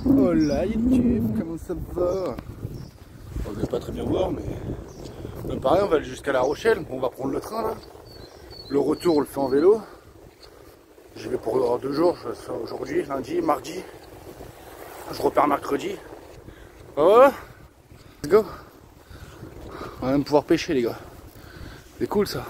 Oh là YouTube, comment ça va? Vous n'allez pas très bien voir, mais pareil, on va aller jusqu'à La Rochelle. On va prendre le train là. Le retour, on le fait en vélo. J'y vais pour 2 jours. Je fais aujourd'hui, lundi, mardi. Je repars mercredi. Oh, let's go. On va même pouvoir pêcher, les gars. C'est cool ça.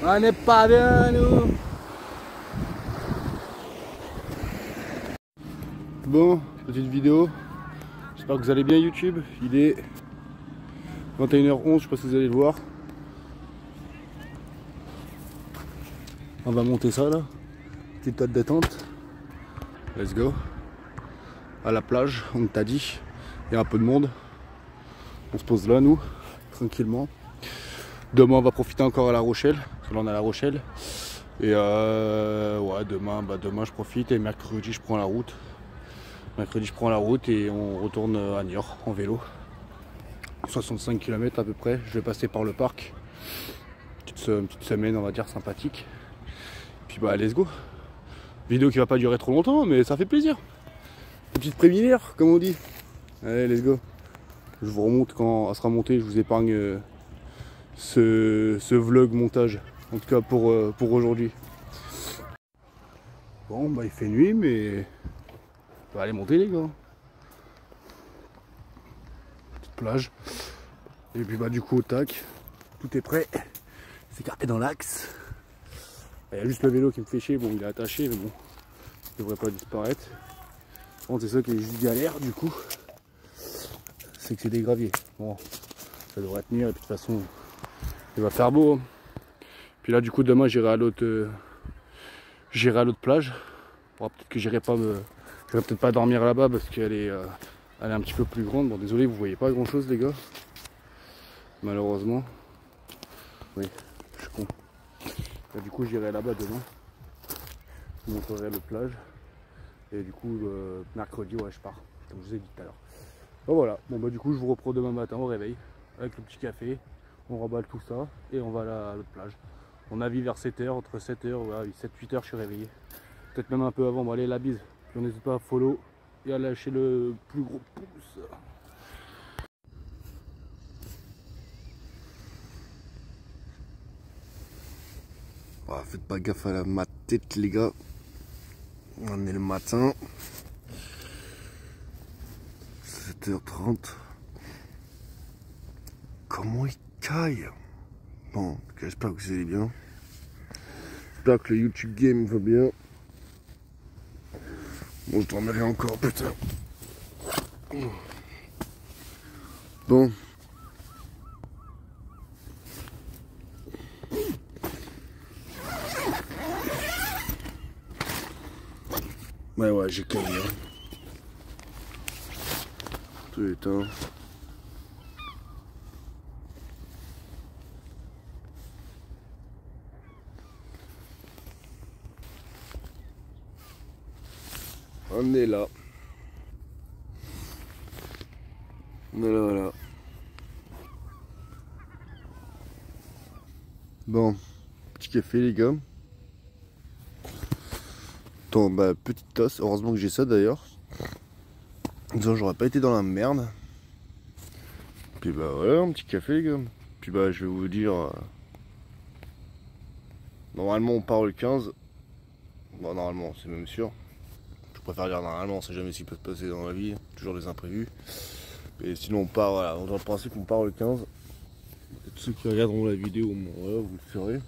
On n'est pas bien, nous. Bon, petite vidéo. J'espère que vous allez bien YouTube. Il est 21h11, je sais pas si vous allez le voir. On va monter ça là. Petite tête détente. Let's go. À la plage, on t'a dit. Il y a un peu de monde. On se pose là, nous, tranquillement. Demain, on va profiter encore à La Rochelle. Parce que là, on est à La Rochelle. Et ouais, demain, je profite. Et mercredi, je prends la route. Mercredi, je prends la route et on retourne à Niort en vélo. 65 km à peu près. Je vais passer par le parc. Une petite semaine, on va dire, sympathique. Puis bah, let's go. Vidéo qui va pas durer trop longtemps, mais ça fait plaisir. Une petite préliminaire, comme on dit. Allez, let's go. Je vous remonte quand elle sera montée. Je vous épargne ce vlog montage. En tout cas pour aujourd'hui. Bon, bah il fait nuit, mais on va aller monter, les gars. Petite plage. Et puis bah du coup au tac, tout est prêt. C'est carré dans l'axe. Il y a juste le vélo qui me fait chier. Bon, il est attaché, mais bon, il devrait pas disparaître. Bon, c'est ça qui est juste galère du coup. C'est que c'est des graviers. Bon, ça devrait tenir et puis de toute façon, il va faire beau. Puis là, du coup, demain, j'irai à l'autre plage. Bon, peut-être que j'irai peut-être pas dormir là-bas parce qu'elle est un petit peu plus grande. Bon, désolé, vous voyez pas grand-chose, les gars. Malheureusement. Oui, je suis con. Et du coup, j'irai là-bas demain. Je vous montrerai l'autre plage. Et du coup, mercredi, ouais, je pars. Comme je vous ai dit tout à l'heure. Bon, voilà. Bon, bah, du coup, je vous reprends demain matin au réveil. Avec le petit café. On remballe tout ça. Et on va à l'autre plage. On a vu vers 7h, entre 7h, voilà, 7-8h, je suis réveillé. Peut-être même un peu avant. Bon, allez, la bise. Puis on n'hésite pas à follow et à lâcher le plus gros pouce. Oh, faites pas gaffe à ma tête, les gars. On est le matin. 7h30. Comment il caille? Bon, en tout cas, j'espère que vous allez bien. J'espère que le YouTube game va bien. Bon, je dormirai encore, putain. Bon. Ouais, j'ai caillé. Hein. Tout éteint. On est là. Voilà. Bon, petit café, les gars. Attends, bah, petite tasse. Heureusement que j'ai ça d'ailleurs. Disons, j'aurais pas été dans la merde. Puis bah, voilà, un petit café, les gars. Puis bah, je vais vous dire. Normalement, on part le 15. Bon, normalement, c'est même sûr. Je préfère dire normalement, on sait jamais ce qui peut se passer dans la vie. Toujours des imprévus. Et sinon, on part, voilà. Dans le principe, on part le 15. Tous ceux qui regarderont la vidéo, bon, voilà, vous le ferez.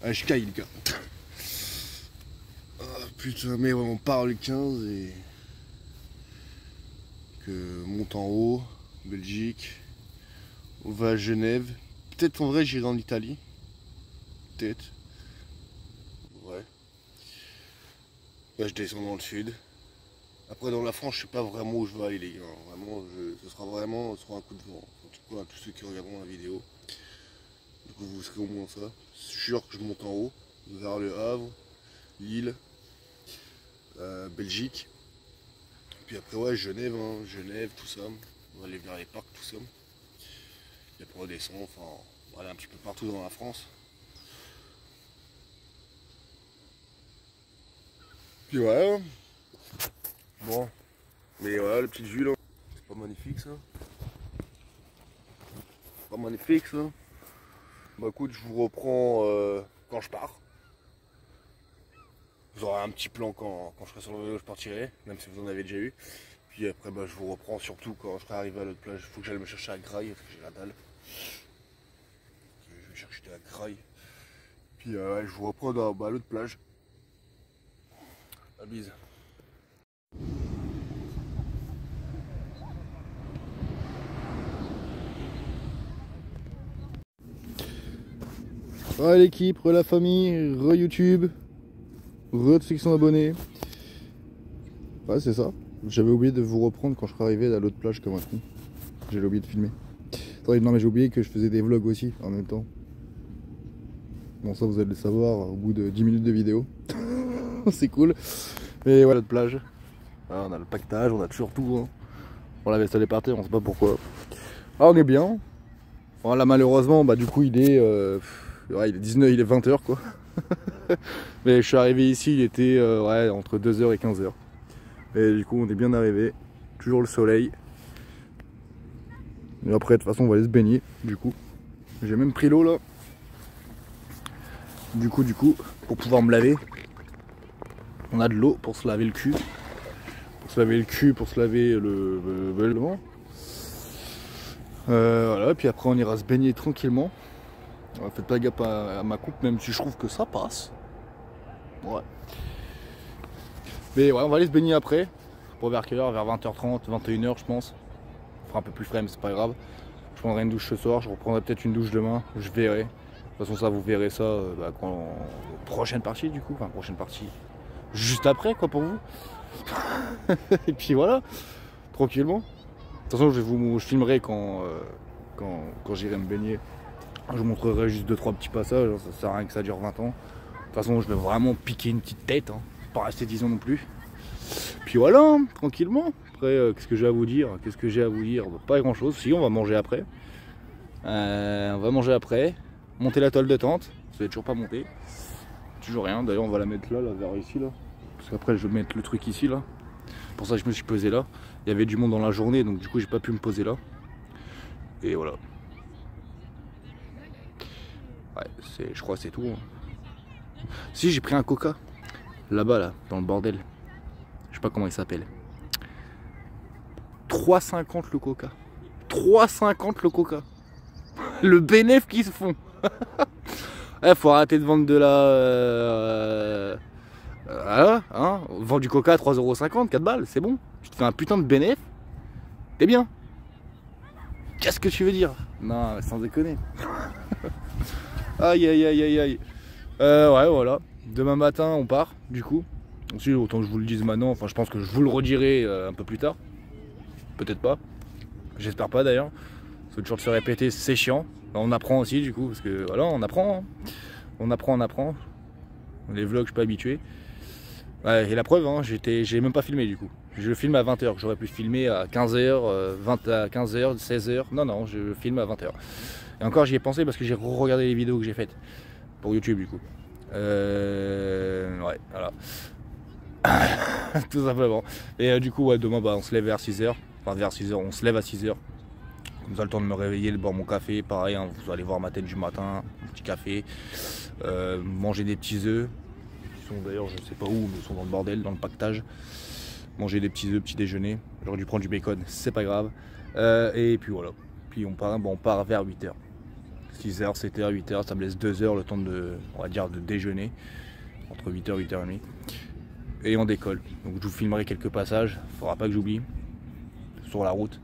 Ah, je caille, les gars. Ah, putain, mais ouais, on part le 15 et. Que monte en haut, Belgique. On va à Genève. Peut-être en vrai, j'irai en Italie. Peut-être. Ouais. Là, je descends dans le sud. Après dans la France, je sais pas vraiment où je vais aller les gars. Vraiment, ce sera vraiment sur un coup de vent. En tout cas, à tous ceux qui regarderont la vidéo. Du coup, vous serez au moins ça. C'est sûr que je monte en haut, vers le Havre, Lille, Belgique. Puis après, ouais, Genève, hein, Genève, tout ça. On va aller vers les parcs, tout ça. Et après, on descend, enfin, on va aller un petit peu partout dans la France. Puis ouais. Bon. Mais voilà, le petit jus là. C'est pas magnifique ça. Pas magnifique ça. Bah écoute, je vous reprends quand je pars. Vous aurez un petit plan quand je serai sur le vélo, je partirai, même si vous en avez déjà eu. Puis après, bah, je vous reprends surtout quand je serai arrivé à l'autre plage. Il faut que j'aille me chercher à Graille parce que j'ai la dalle. Je vais chercher à Graille. Puis je vous reprends à l'autre plage. La bise. Re l'équipe, re la famille, re YouTube, re tous ceux qui sont abonnés. Ouais, c'est ça. J'avais oublié de vous reprendre quand je serais arrivé à l'autre plage comme un con. J'avais oublié de filmer. Non mais j'ai oublié que je faisais des vlogs aussi en même temps. Bon ça vous allez le savoir au bout de 10 minutes de vidéo. C'est cool. Et voilà l'autre plage. Là, on a le pactage, on a toujours tout. Hein. On l'avait installé par terre, on sait pas pourquoi. Ah on est bien. Bon, là malheureusement bah du coup il est... ouais, il est 19, il est 20h quoi. Mais je suis arrivé ici, il était ouais, entre 2h et 15h. Et du coup on est bien arrivé. Toujours le soleil. Et après de toute façon on va aller se baigner du coup. J'ai même pris l'eau là. Du coup pour pouvoir me laver. On a de l'eau pour se laver le cul. Pour se laver le cul, pour se laver le vêtement. Voilà, puis après on ira se baigner tranquillement. Faites pas gaffe à ma coupe, même si je trouve que ça passe. Ouais. Mais ouais, on va aller se baigner après. Pour vers quelle heure? Vers 20h30, 21h je pense. On fera un peu plus frais mais c'est pas grave. Je prendrai une douche ce soir, je reprendrai peut-être une douche demain, je verrai. De toute façon ça vous verrez ça quand prochaine partie du coup, enfin prochaine partie. Juste après quoi pour vous. Et puis voilà, tranquillement. De toute façon je filmerai quand j'irai me baigner. Je vous montrerai juste 2-3 petits passages, ça sert à rien que ça dure 20 ans. De toute façon je vais vraiment piquer une petite tête, hein. Pas rester 10 ans non plus. Puis voilà, hein, tranquillement. Après qu'est-ce que j'ai à vous dire? Pas grand chose, si on va manger après. Monter la toile de tente, ça n'est toujours pas monté. Toujours rien, d'ailleurs on va la mettre là, vers ici là. Parce qu'après je vais mettre le truc ici là. Pour ça je me suis posé là. Il y avait du monde dans la journée donc du coup j'ai pas pu me poser là. Et voilà. Ouais, je crois que c'est tout. Hein. Si j'ai pris un coca. Là-bas là, dans le bordel. Je sais pas comment il s'appelle. 3,50 le coca. 3,50 le coca. Le bénéf qu'ils se font. Faut arrêter de vendre de la... voilà, hein. Vends du coca à 3,50€, 4 balles, c'est bon. Tu te fais un putain de bénéf. T'es bien. Qu'est-ce que tu veux dire? Non, sans déconner. Aïe aïe aïe aïe aïe. Ouais, voilà. Demain matin, on part, du coup. Aussi, autant que je vous le dise maintenant, enfin, je pense que je vous le redirai un peu plus tard. Peut-être pas. J'espère pas d'ailleurs. Parce que toujours de se répéter, c'est chiant. On apprend aussi, du coup, parce que voilà, on apprend. Hein. On apprend. Les vlogs, je suis pas habitué. Ouais, et la preuve, hein, j'ai même pas filmé du coup. Je filme à 20h, j'aurais pu filmer à 15h, à 15h, 16h. Non, je filme à 20h. Et encore, j'y ai pensé parce que j'ai re-regardé les vidéos que j'ai faites pour YouTube du coup. Ouais, voilà. Tout simplement. Et du coup, ouais, demain, on se lève vers 6h. Enfin, vers 6h, on se lève à 6h. Comme ça, le temps de me réveiller, de boire mon café. Pareil, hein, vous allez voir ma tête du matin, un petit café. Manger des petits œufs. Ils sont d'ailleurs, je sais pas où, mais ils sont dans le bordel, dans le pactage. Manger des petits œufs, petit déjeuner. J'aurais dû prendre du bacon, c'est pas grave. Et puis voilà. Puis on part vers 8h. 6h, 7h, 8h, ça me laisse 2 heures le temps de, on va dire, de déjeuner. Entre 8h et 8h30. Et on décolle. Donc je vous filmerai quelques passages, faudra pas que j'oublie. Sur la route.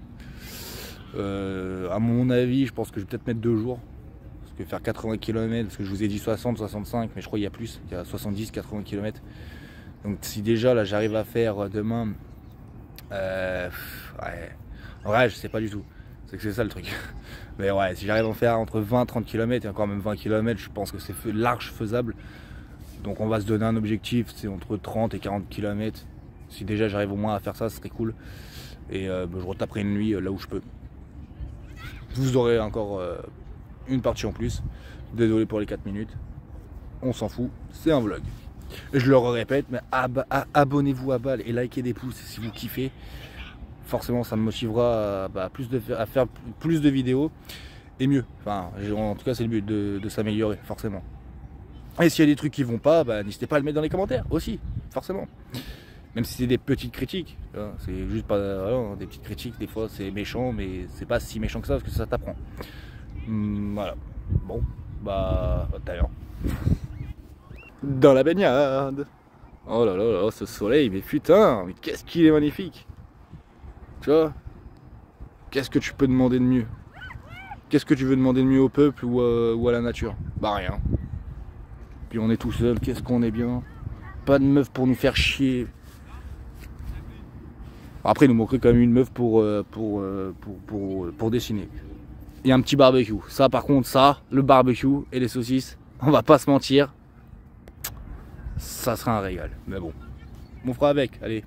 À mon avis, je pense que je vais peut-être mettre 2 jours. Parce que faire 80 km, parce que je vous ai dit 60, 65, mais je crois qu'il y a plus, il y a 70, 80 km. Donc si déjà là j'arrive à faire demain Ouais. En vrai, je sais pas du tout. C'est que c'est ça le truc. Mais ouais, si j'arrive à en faire entre 20 et 30 km et encore même 20 km, je pense que c'est large faisable. Donc on va se donner un objectif, c'est entre 30 et 40 km. Si déjà j'arrive au moins à faire ça, ce serait cool. Et je retaperai une nuit là où je peux. Vous aurez encore une partie en plus. Désolé pour les 4 minutes. On s'en fout, c'est un vlog. Et je le répète, mais abonnez-vous à balle et likez des pouces si vous kiffez. Forcément, ça me motivera à faire plus de vidéos et mieux. Enfin, en tout cas, c'est le but de s'améliorer, forcément. Et s'il y a des trucs qui vont pas, n'hésitez pas à le mettre dans les commentaires aussi, forcément. Même si c'est des petites critiques, c'est juste pas des petites critiques, des fois c'est méchant, mais c'est pas si méchant que ça parce que ça t'apprend. Voilà. Bon, d'ailleurs. Dans la baignade. Oh là là là, ce soleil, mais putain, mais qu'est-ce qu'il est magnifique. Tu vois, qu'est-ce que tu peux demander de mieux? Qu'est-ce que tu veux demander de mieux au peuple ou à la nature? Bah rien. Puis on est tout seul, qu'est-ce qu'on est bien. Pas de meuf pour nous faire chier. Après, il nous manquerait quand même une meuf pour dessiner. Et un petit barbecue. Ça, par contre, le barbecue et les saucisses, on va pas se mentir, ça sera un régal. Mais bon, on fera avec, allez.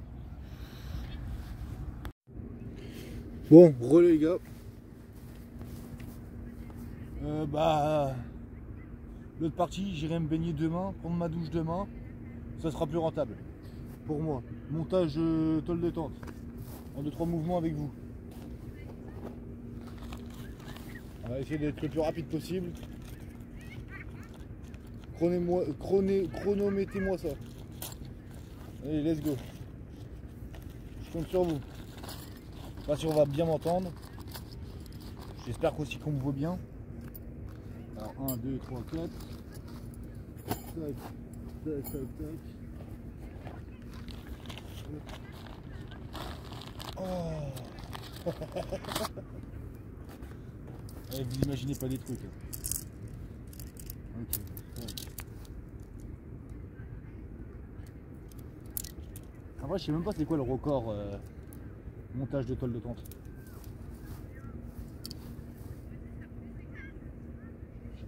Bon, les gars. L'autre partie, j'irai me baigner demain, prendre ma douche demain. Ça sera plus rentable pour moi. Montage tôle de tente en 2-3 mouvements avec vous. On va essayer d'être le plus rapide possible. Chronométrez-moi ça. Allez, let's go. Je compte sur vous. Je sais pas si on va bien m'entendre. J'espère aussi qu'on me voit bien. Alors 1, 2, 3, 4. Tac, tac, tac, tac. Oh. Allez, vous imaginez pas des trucs. Ok. En vrai, je sais même pas c'est quoi le record montage de tôle de tente.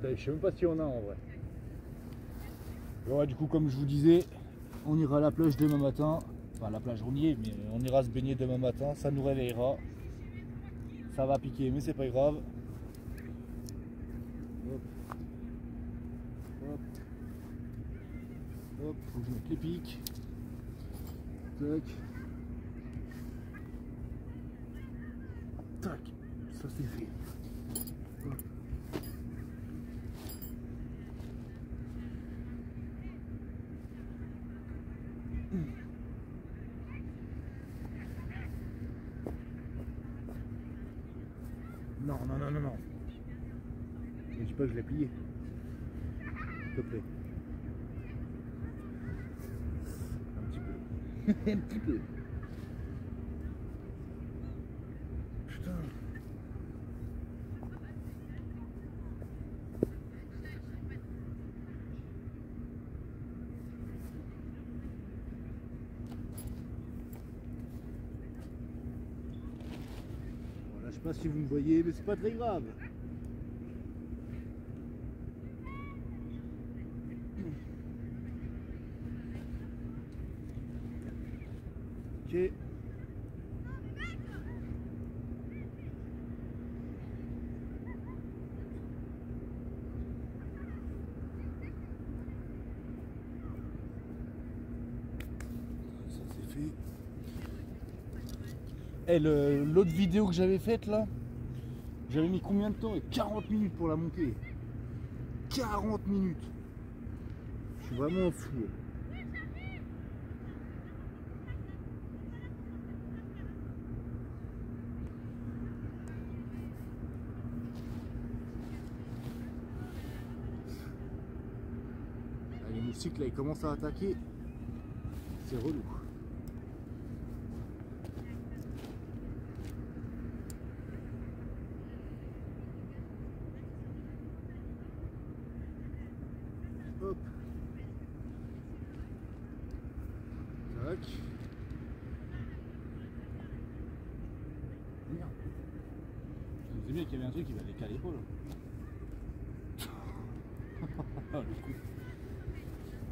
Je sais même pas s'il y en a en vrai. Ouais, du coup, comme je vous disais, on ira à la plage demain matin. Enfin, la plage, on y est, mais on ira se baigner demain matin. Ça nous réveillera. Ça va piquer, mais c'est pas grave. Hop. Hop. Hop, faut que je mette les pics. Tac. Tac. Ça c'est fait. Hop. Non, non, non, non, non. Ne dis pas que je l'ai plié. S'il te plaît. Un petit peu. Un petit peu. Putain. Voilà, je sais pas si vous me voyez, mais c'est pas très grave. Ok. Ça c'est fait. Et l'autre vidéo que j'avais faite là, j'avais mis combien de temps? 40 minutes pour la monter. 40 minutes. Je suis vraiment fou. Les moustiques là ils commencent à attaquer. C'est relou. Hop. Tac. Merde. C'est bien qu'il y avait un truc qui va les caler l'épaule.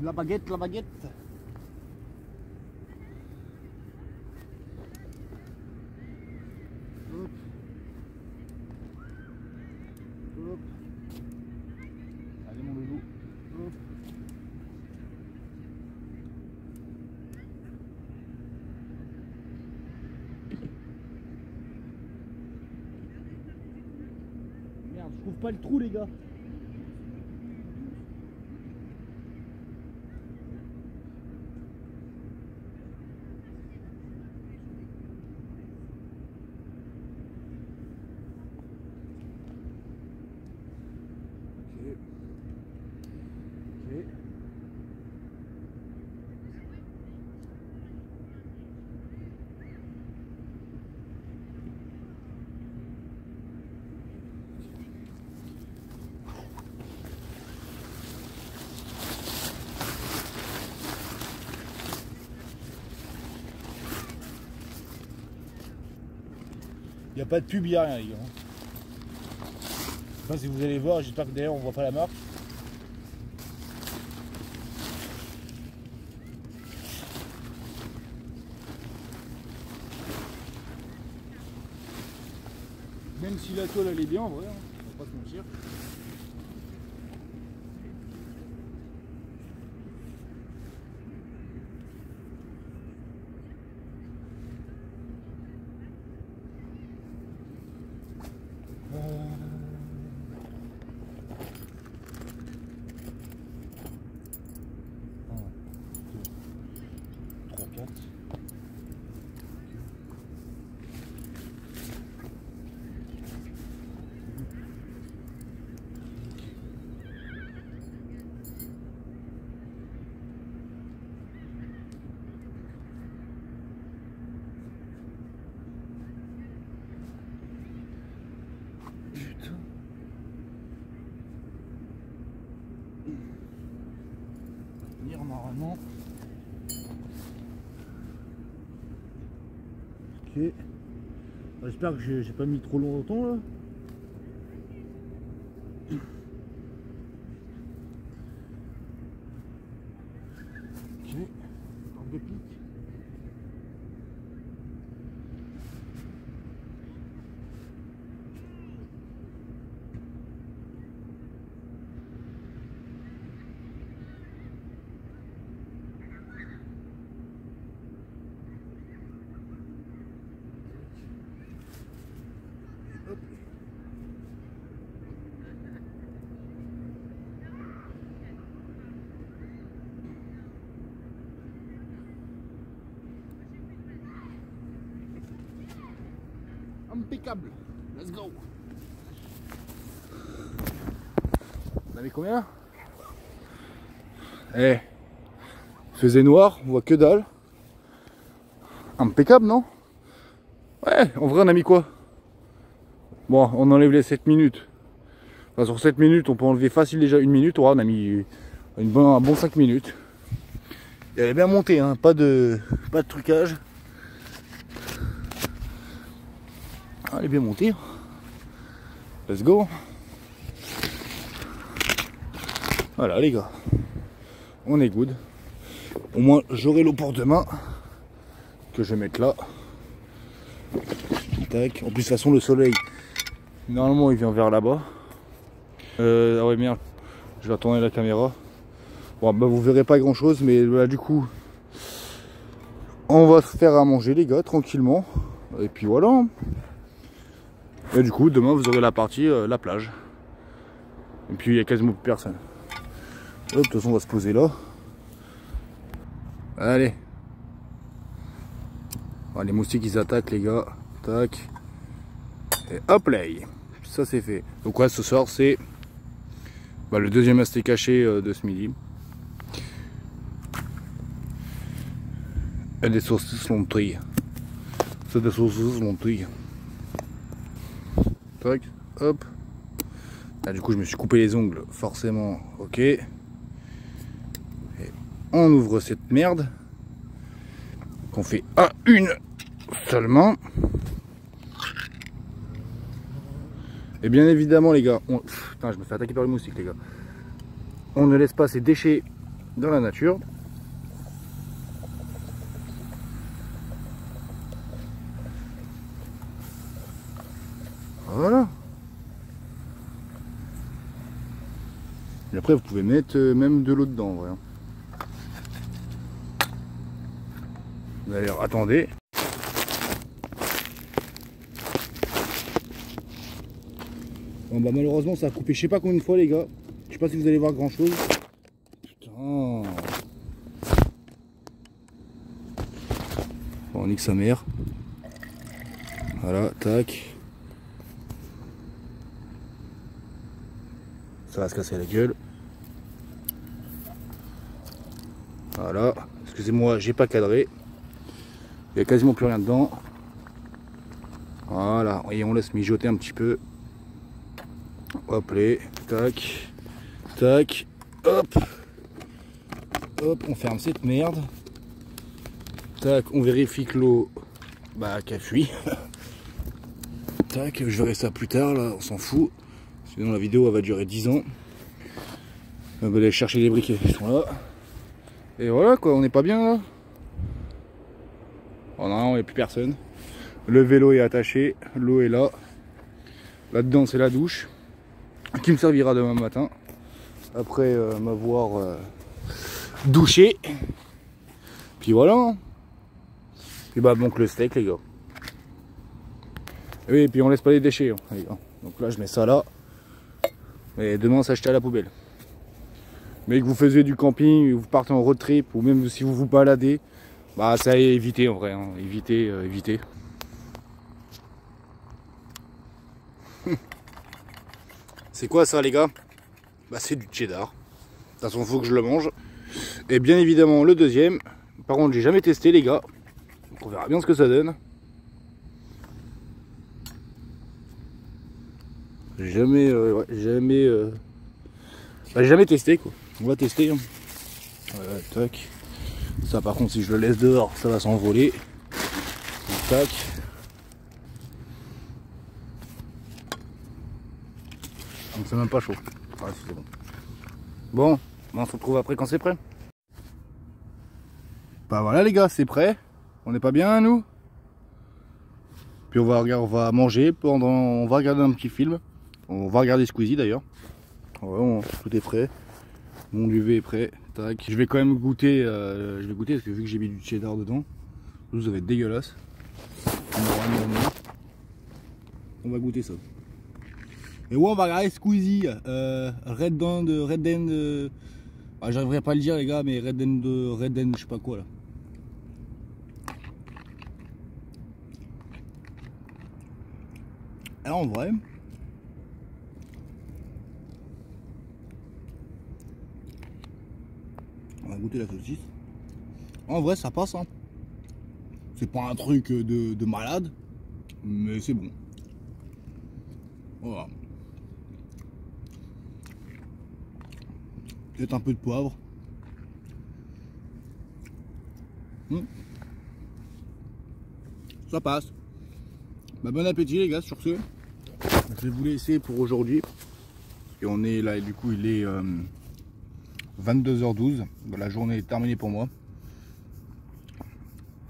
La baguette, la baguette. Hop. Hop. Allez mon loulou. Hop. Merde, je trouve pas le trou les gars. Il n'y a pas de pub, il n'y a rien les gars. Je sais pas si vous allez voir, j'espère que d'ailleurs on voit pas la marque. Même si la toile elle est bien en vrai, hein, on va pas se mentir. Normalement. Ok. J'espère que j'ai pas mis trop longtemps là. Ok. Porte de pique. Hop. Impeccable. Let's go. On avait combien? Eh, il faisait noir, on voit que dalle. Impeccable, non? Ouais, en vrai on a mis quoi? Bon, on enlève les 7 minutes. Enfin, sur 7 minutes, on peut enlever facile déjà 1 minute. Ouais, on a mis un bon 5 minutes. Et elle est bien montée, hein, pas de trucage. Elle est bien montée. Let's go. Voilà les gars. On est good. Au moins j'aurai l'eau pour demain. Que je vais mettre là. Tac. En plus de toute façon le soleil. Normalement il vient vers là-bas. Ah ouais merde. Je vais tourner la caméra. Bon bah vous verrez pas grand chose. Mais là du coup. On va se faire à manger les gars tranquillement. Et puis voilà. Et du coup demain vous aurez la partie la plage. Et puis il n'y a quasiment plus personne. Hop, de toute façon on va se poser là. Allez. Bon, les moustiques ils attaquent les gars. Tac. Et hop là. Ça c'est fait. Donc ouais ce soir c'est le deuxième steak caché de ce midi. Et des saucisses lentilles. C'est des saucisses lentilles. Tac. Hop. Là, du coup je me suis coupé les ongles forcément. Ok. Et on ouvre cette merde. Qu'on fait à une seulement. Et bien évidemment les gars, putain, je me fais attaquer par les moustiques les gars. On ne laisse pas ces déchets dans la nature. Voilà. Et après vous pouvez mettre même de l'eau dedans en vrai. D'ailleurs attendez. Bon bah malheureusement ça a coupé je sais pas combien de fois les gars. Je sais pas si vous allez voir grand chose. Putain. Bon, on nique sa mère. Voilà, tac. Ça va se casser la gueule. Voilà. Excusez-moi, j'ai pas cadré. Il n'y a quasiment plus rien dedans. Voilà. Et on laisse mijoter un petit peu. Hop les. Tac. Tac. Hop. Hop. On ferme cette merde. Tac. On vérifie que l'eau qu'elle fuit. Tac. Je verrai ça plus tard là. On s'en fout. Sinon la vidéo elle va durer 10 ans. On va aller chercher les briquets qui sont là. Et voilà quoi, on n'est pas bien là. Oh non, il n'y a plus personne. Le vélo est attaché, l'eau est là. Là-dedans c'est la douche. Qui me servira demain matin. Après m'avoir douché. Puis voilà. Puis bah donc le steak les gars. Et oui, et puis on laisse pas les déchets hein, les gars. Donc là je mets ça là. Et demain ça jeter à la poubelle. Mais que vous faisiez du camping, vous partez en road trip, ou même si vous vous baladez, bah ça évitez en vrai, hein. Évitez. C'est quoi ça les gars? Bah c'est du cheddar. De toute façon faut que je le mange. Et bien évidemment le deuxième. Par contre j'ai jamais testé les gars. Donc on verra bien ce que ça donne. J'ai jamais testé quoi. On va tester. Hein. Ouais, tac. Ça par contre si je le laisse dehors ça va s'envoler. Tac. Donc c'est même pas chaud. Ouais, c'est bon. Bon, on se retrouve après quand c'est prêt. Bah voilà les gars, c'est prêt. On n'est pas bien nous. Puis on va manger pendant. On va regarder un petit film. On va regarder Squeezie d'ailleurs. Ouais, tout est prêt. Mon duvet est prêt. Tac. Je vais quand même goûter. Je vais goûter parce que vu que j'ai mis du cheddar dedans, ça va être dégueulasse. On va goûter ça. Et ouais, on va regarder Squeezie. Red End. J'arriverai pas à le dire les gars, mais Red End, je sais pas quoi là. Alors en vrai. On va goûter la saucisse. En vrai ça passe hein. C'est pas un truc de malade. Mais c'est bon. Voilà. Peut-être un peu de poivre. Ça passe. Bah, bon appétit les gars sur ce. Je vais vous laisser pour aujourd'hui. Et on est là, et du coup il est 22h12. La journée est terminée pour moi.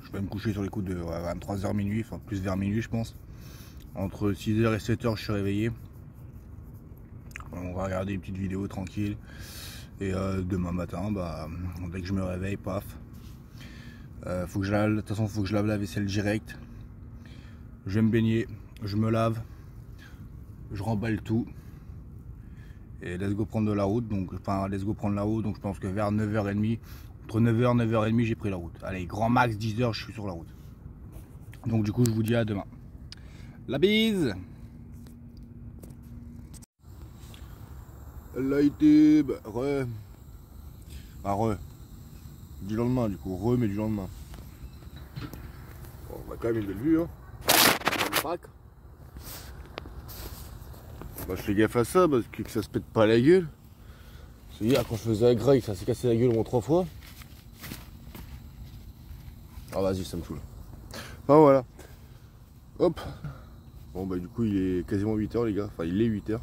Je vais me coucher sur les coups de 23h minuit, enfin plus vers minuit je pense. Entre 6h et 7h je suis réveillé. On va regarder une petite vidéo tranquille. Et demain matin, dès que je me réveille, paf. Faut que je lave, de toute façon faut que je lave la vaisselle direct. Je vais me baigner, je me lave, je remballe tout. Et let's go prendre de la route, donc let's go prendre la route, donc je pense que vers 9h30, entre 9h et 9h30 j'ai pris la route. Allez, grand max 10h je suis sur la route. Donc du coup je vous dis à demain. La bise. Elle a été du lendemain du coup, mais du lendemain. Bon, on a quand même une belle vue hein. Je fais gaffe à ça parce que ça se pète pas la gueule. C'est hier quand je faisais un Greg, ça s'est cassé la gueule au moins 3 fois. Ah vas-y, ça me saoule. Enfin voilà. Hop. Bon bah du coup il est quasiment 8 h les gars, enfin il est 8 h.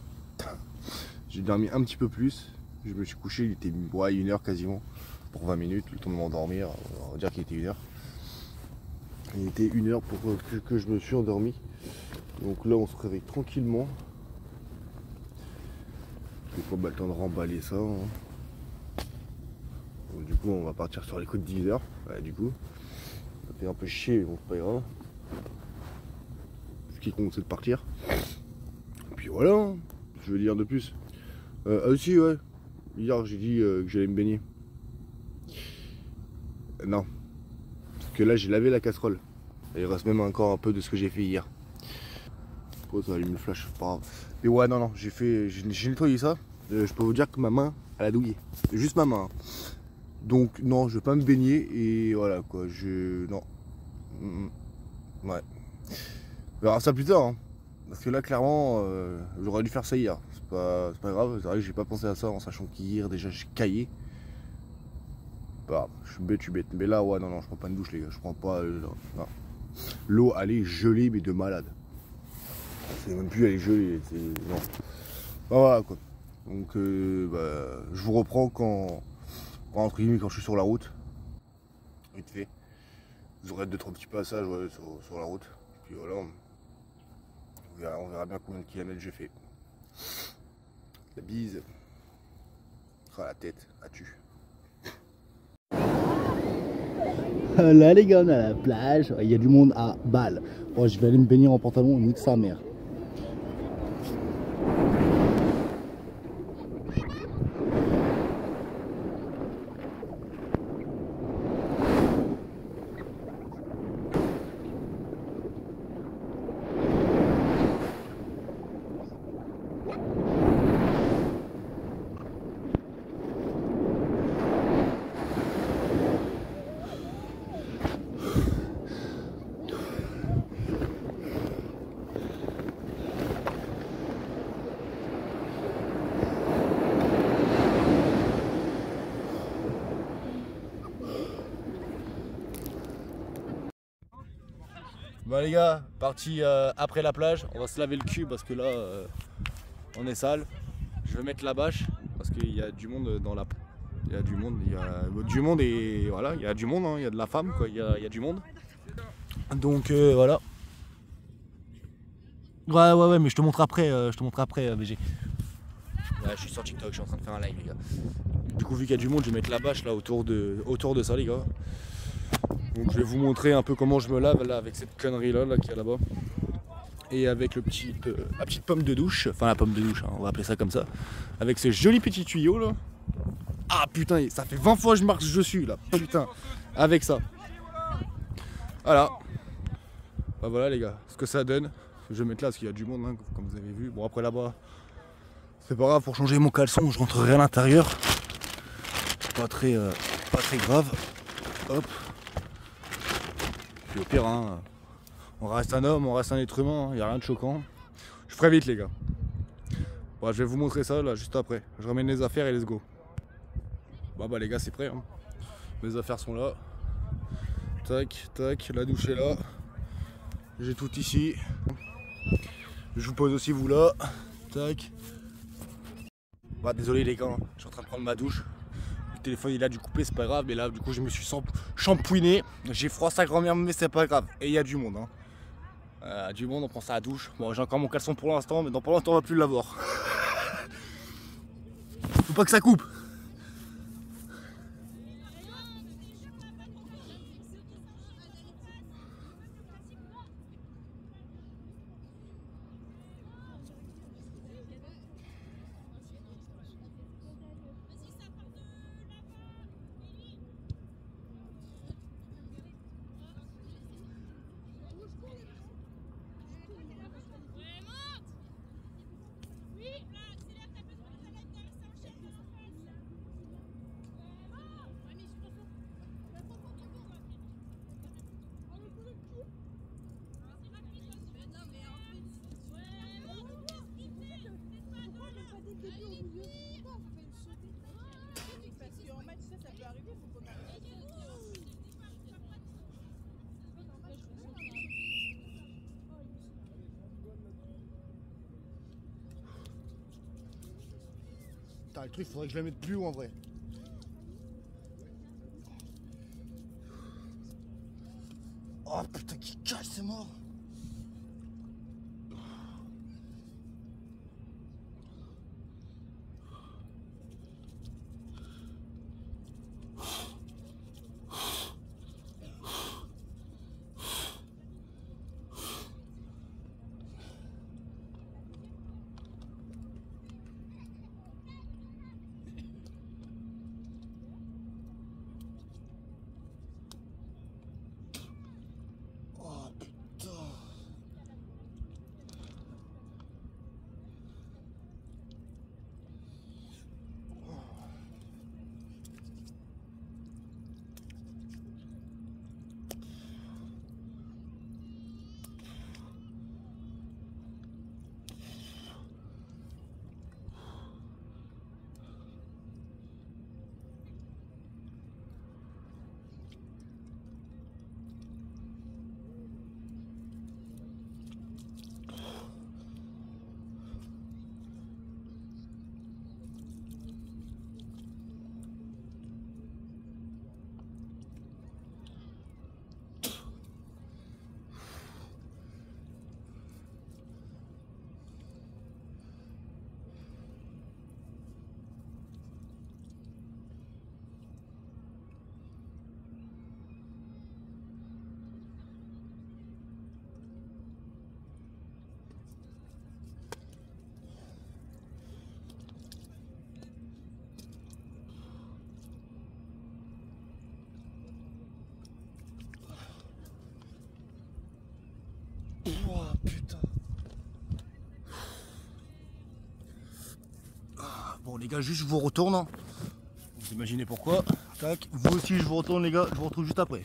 J'ai dormi un petit peu plus, je me suis couché, il était 1 h quasiment, pour 20 minutes, le temps de m'endormir, on va dire qu'il était 1 h. Il était 1 h pour que je me suis endormi. Donc là on se réveille tranquillement. Il faut le temps de remballer ça. Hein. Donc, du coup on va partir sur les coups de 10 h. Ouais, du coup, ça fait un peu chier, mais bon c'est pas grave. Ce qui compte c'est de partir. Et puis voilà, hein. Je veux dire de plus. Ah aussi ouais, hier j'ai dit que j'allais me baigner. Non. Parce que là j'ai lavé la casserole. Et il reste même encore un peu de ce que j'ai fait hier. Oh, ça allume le flash, c'est pas grave. Mais ouais non, j'ai nettoyé ça. Je peux vous dire que ma main elle a douillé. Juste ma main. Hein. Donc non, je vais pas me baigner et voilà quoi. Non. Ouais. On verra ça plus tard. Hein. Parce que là clairement j'aurais dû faire ça hier. C'est pas grave, c'est vrai que j'ai pas pensé à ça en sachant qu'hier déjà j'ai caillé. Bah, je suis bête. Mais là ouais non, je prends pas une douche les gars. Je prends pas. Non. L'eau elle est gelée mais de malade. C'est même plus elle est gelée. Non. Bah, voilà quoi. Donc je vous reprends quand entre guillemets quand je suis sur la route. Vite fait. Vous aurez 2-3 petits passages ouais, sur la route. Puis voilà. On verra bien combien de kilomètres j'ai fait. La bise. Ah, la tête, la tue. Là les gars, on est à la plage, il y a du monde à balle. Bon, je vais aller me baigner en pantalon, nique sa mère. Bon les gars, parti après la plage, on va se laver le cul parce que là on est sale. Je vais mettre la bâche parce qu'il y a du monde dans la... Il y a du monde, et voilà, il y a du monde, hein, il y a de la femme quoi, il y a du monde. Donc voilà. Ouais, mais je te montre après, VG. Là, je suis sur TikTok, je suis en train de faire un live les gars. Du coup vu qu'il y a du monde, je vais mettre la bâche là autour de ça les gars. Donc je vais vous montrer un peu comment je me lave là avec cette connerie là, qu'il y a là-bas. Et avec la petite pomme de douche, enfin la pomme de douche, hein, on va appeler ça comme ça. Avec ce joli petit tuyau là. Ah putain, ça fait 20 fois que je marche dessus là, putain. Avec ça. Voilà. Bah voilà les gars, ce que ça donne. Je vais mettre là parce qu'il y a du monde, hein, comme vous avez vu. Bon après là-bas, c'est pas grave, pour changer mon caleçon, je rentrerai à l'intérieur. Pas très grave. Hop. Puis au pire, hein, on reste un homme, on reste un être humain, il n'y a rien de choquant. Je ferai vite les gars. Bon, je vais vous montrer ça là juste après. Je ramène les affaires et let's go. Bah les gars c'est prêt. Hein. Mes affaires sont là. Tac, tac, la douche est là. J'ai tout ici. Je vous pose aussi vous là. Tac. Bah désolé les gars, hein. Je suis en train de prendre ma douche. Le téléphone il a dû couper, c'est pas grave, mais là du coup je me suis shampouiné. J'ai froid sa grand-mère, mais c'est pas grave. Et il y a du monde. Hein. Du monde, on prend ça à la douche. Bon, j'ai encore mon caleçon pour l'instant, mais dans pas longtemps on va plus l'avoir. Faut pas que ça coupe. Putain, le truc, faudrait que je le mette plus haut en vrai. Oh putain, qui cache, c'est mort. Oh putain. Bon les gars, juste je vous retourne. Vous imaginez pourquoi. Tac, vous aussi je vous retourne les gars, je vous retrouve juste après.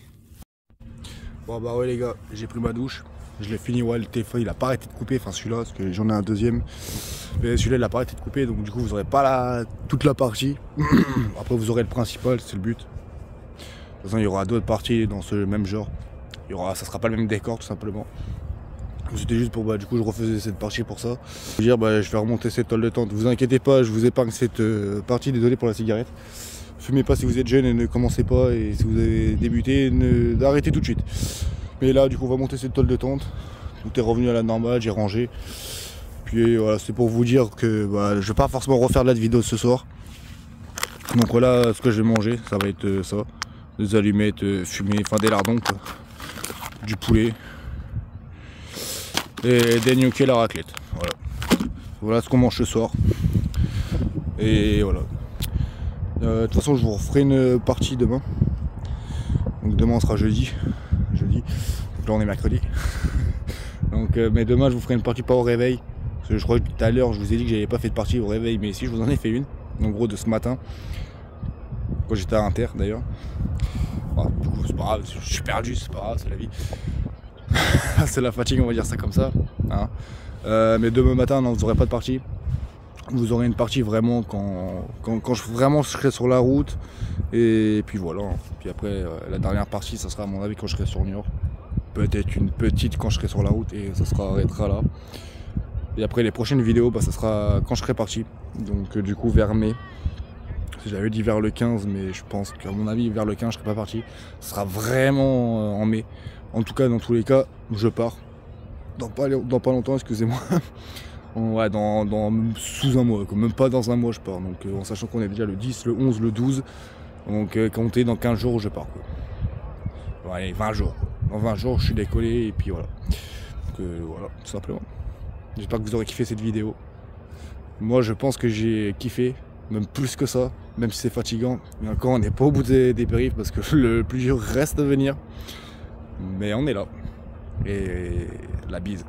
Bon bah ouais les gars, j'ai pris ma douche. Je l'ai fini, ouais, le téléphone il a pas arrêté de couper, enfin celui-là, parce que j'en ai un deuxième. Mais celui-là il a pas arrêté de couper, donc du coup vous aurez pas toute la partie. Après vous aurez le principal, c'est le but. De toute façon il y aura d'autres parties dans ce même genre. Ça sera pas le même décor tout simplement. C'était juste pour, du coup je refaisais cette partie pour ça. Je vais dire, je vais remonter cette toile de tente. Vous inquiétez pas, je vous épargne cette partie, désolé pour la cigarette. Fumez pas si vous êtes jeune et ne commencez pas, et si vous avez débuté, arrêtez tout de suite. Mais là du coup on va monter cette toile de tente. Tout est revenu à la normale, j'ai rangé. Puis voilà, c'est pour vous dire que je vais pas forcément refaire de la vidéo ce soir. Donc voilà ce que je vais manger, ça va être ça. Des allumettes fumées, enfin des lardons quoi. Du poulet. Et des gnocchis à la raclette. Voilà. Voilà ce qu'on mange ce soir. Et voilà. De toute façon je vous referai une partie demain. Donc demain on sera jeudi. Donc là on est mercredi. Donc mais demain je vous ferai une partie pas au réveil. Parce que je crois que tout à l'heure je vous ai dit que j'avais pas fait de partie au réveil, mais si je vous en ai fait une. En gros de ce matin. Quand j'étais à Inter d'ailleurs. Bon, du coup c'est pas grave, je suis perdu, c'est pas grave, c'est la vie. C'est la fatigue, on va dire ça comme ça. Hein. Mais demain matin, non, vous n'aurez pas de partie. Vous aurez une partie vraiment quand je serai sur la route. Et puis voilà. Puis après, la dernière partie, ça sera à mon avis quand je serai sur Niort. Peut-être une petite quand je serai sur la route et ça arrêtera là. Et après, les prochaines vidéos, ça sera quand je serai parti. Donc du coup, vers mai. J'avais dit vers le 15, mais je pense qu'à mon avis, vers le 15, je serai pas parti. Ce sera vraiment en mai. En tout cas, dans tous les cas, je pars. Dans pas longtemps, excusez-moi. Ouais, sous un mois, même pas dans un mois, je pars. Donc, en sachant qu'on est déjà le 10, le 11, le 12. Donc, comptez dans 15 jours, je pars. Quoi. Bon, allez, 20 jours. Dans 20 jours, je suis décollé et puis voilà. Donc, voilà, tout simplement. J'espère que vous aurez kiffé cette vidéo. Moi, je pense que j'ai kiffé. Même plus que ça, même si c'est fatigant. Mais encore, on n'est pas au bout des périphes parce que le plus dur reste à venir. Mais on est là. Et la bise.